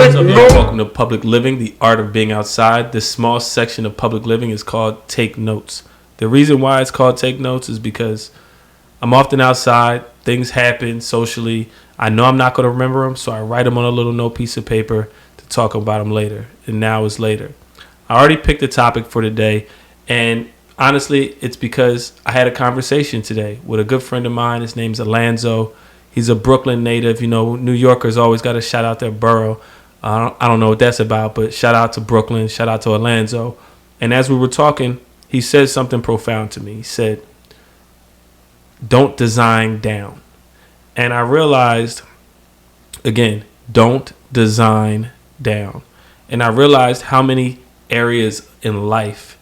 What's up, y'all? Welcome to Public Living, the art of being outside. This small section of public living is called Take Notes. The reason why it's called Take Notes is because I'm often outside. Things happen socially. I know I'm not going to remember them, so I write them on a little note piece of paper to talk about them later. And now is later. I already picked the topic for today, and honestly, it's because I had a conversation today with a good friend of mine. His name's Alonzo. He's a Brooklyn native. You know, New Yorkers always got to shout out their borough. I don't know what that's about, but shout out to Brooklyn. Shout out to Alonzo. And as we were talking, he said something profound to me. He said, don't design down. And I realized, again, don't design down. And I realized how many areas in life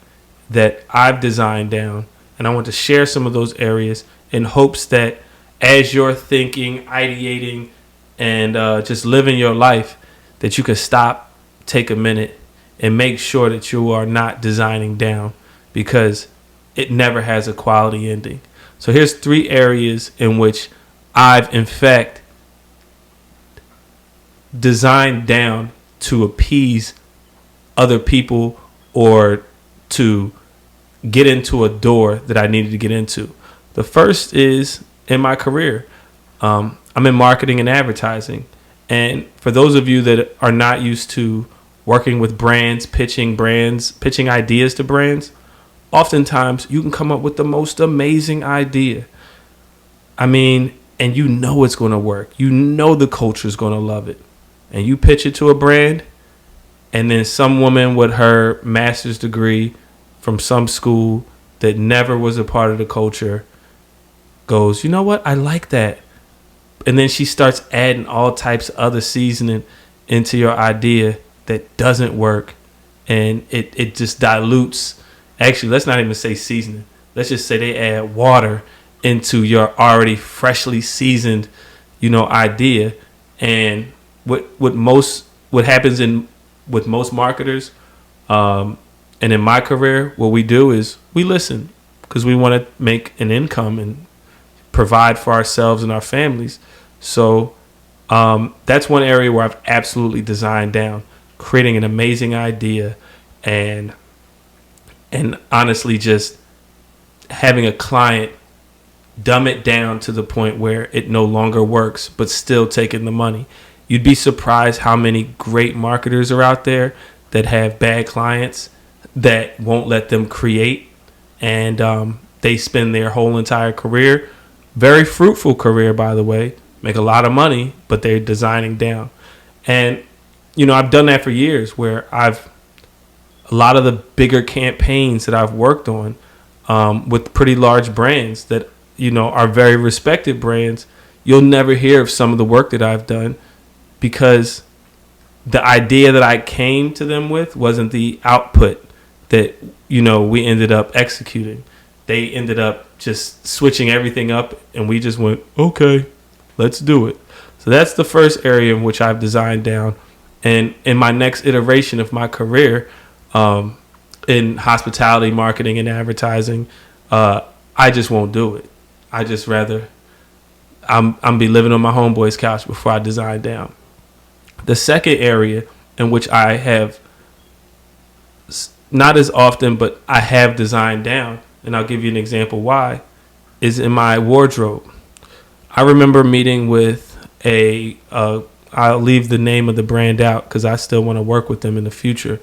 that I've designed down. And I want to share some of those areas in hopes that as you're thinking, ideating, and just living your life, that you can stop, take a minute, and make sure that you are not designing down, because it never has a quality ending. So here's 3 areas in which I've, in fact, designed down to appease other people or to get into a door that I needed to get into. The first is in my career. I'm in marketing and advertising. And for those of you that are not used to working with brands, pitching ideas to brands, oftentimes you can come up with the most amazing idea. I mean, and you know it's going to work. You know the culture is going to love it. And you pitch it to a brand, and then some woman with her master's degree from some school that never was a part of the culture goes, you know what? I like that. And then she starts adding all types of other seasoning into your idea that doesn't work. And it just dilutes. Actually, let's not even say seasoning. Let's just say they add water into your already freshly seasoned, idea. And what happens with most marketers, and in my career, what we do is we listen because we want to make an income and provide for ourselves and our families. So that's one area where I've absolutely designed down, creating an amazing idea and honestly just having a client dumb it down to the point where it no longer works, but still taking the money. You'd be surprised how many great marketers are out there that have bad clients that won't let them create, and they spend their whole entire career, very fruitful career, by the way, make a lot of money, but they're designing down. And, I've done that for years where a lot of the bigger campaigns that I've worked on with pretty large brands that, are very respected brands, you'll never hear of some of the work that I've done because the idea that I came to them with wasn't the output that, we ended up executing. They ended up just switching everything up, and we just went, okay, let's do it. So that's the first area in which I've designed down. And in my next iteration of my career, in hospitality, marketing, and advertising, I just won't do it. I just rather I'm be living on my homeboy's couch before I design down. The second area in which I have, not as often, but I have designed down, and I'll give you an example why, is in my wardrobe. I remember meeting with I'll leave the name of the brand out because I still want to work with them in the future.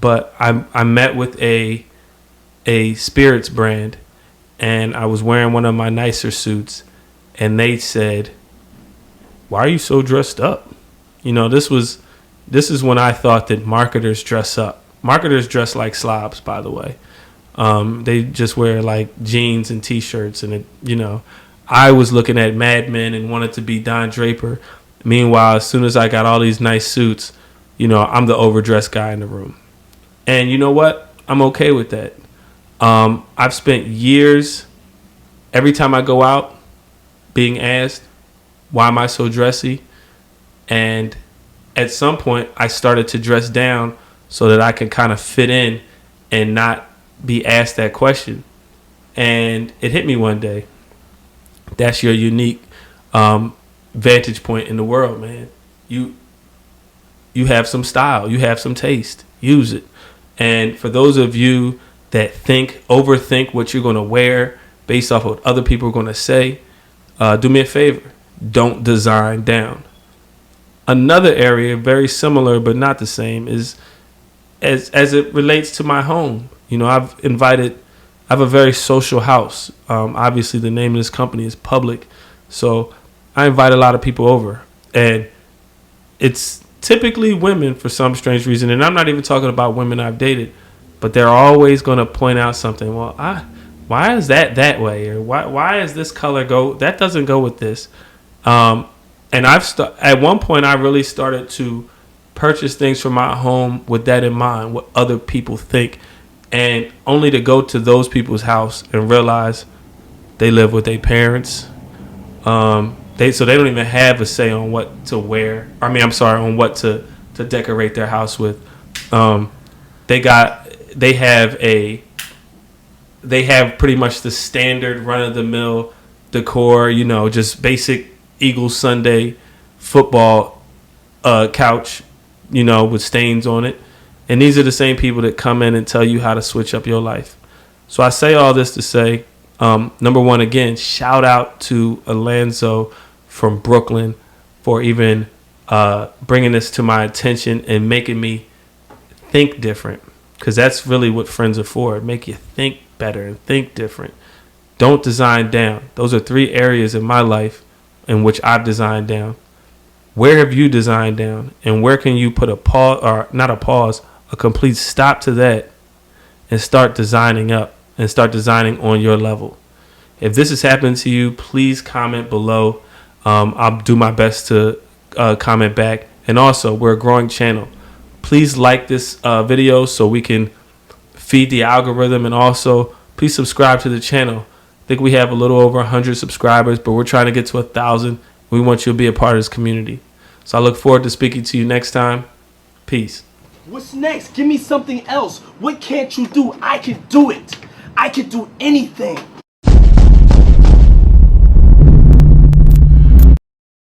But I met with a spirits brand, and I was wearing one of my nicer suits, and they said, "Why are you so dressed up?" This is when I thought that marketers dress up. Marketers dress like slobs, by the way. They just wear like jeans and T-shirts, and I was looking at Mad Men and wanted to be Don Draper. Meanwhile, as soon as I got all these nice suits, I'm the overdressed guy in the room. And you know what? I'm okay with that. I've spent years, every time I go out, being asked, why am I so dressy? And at some point, I started to dress down so that I can kind of fit in and not be asked that question. And it hit me one day. That's your unique vantage point in the world, man. You you have some style, you have some taste. Use it. And for those of you that overthink what you're going to wear based off of what other people are going to say, do me a favor. Don't design down. Another area, very similar but not the same, is as it relates to my home. You know, I have a very social house. Obviously, the name of this company is public, so I invite a lot of people over, and it's typically women for some strange reason. And I'm not even talking about women I've dated, but they're always going to point out something. Well, why is that way, or why is this color that doesn't go with this? And at one point I really started to purchase things for my home with that in mind, what other people think, and only to go to those people's house and realize they live with their parents. So they don't even have a say on what to wear. On what to decorate their house with. They have pretty much the standard run of the mill decor, you know, just basic Eagles Sunday football couch, you know, with stains on it. And these are the same people that come in and tell you how to switch up your life. So I say all this to say, number one, again, shout out to Alonzo from Brooklyn for even bringing this to my attention and making me think different. Because that's really what friends are for. Make you think better and think different. Don't design down. Those are 3 areas in my life in which I've designed down. Where have you designed down? And where can you put a complete stop to that and start designing up and start designing on your level? If this has happened to you, please comment below. I'll do my best to comment back. And also, we're a growing channel. Please like this video so we can feed the algorithm. And also, please subscribe to the channel. I think we have a little over 100 subscribers, but we're trying to get to 1,000. We want you to be a part of this community. So I look forward to speaking to you next time. Peace. What's next? Give me something else. What can't you do? I can do it. I can do anything.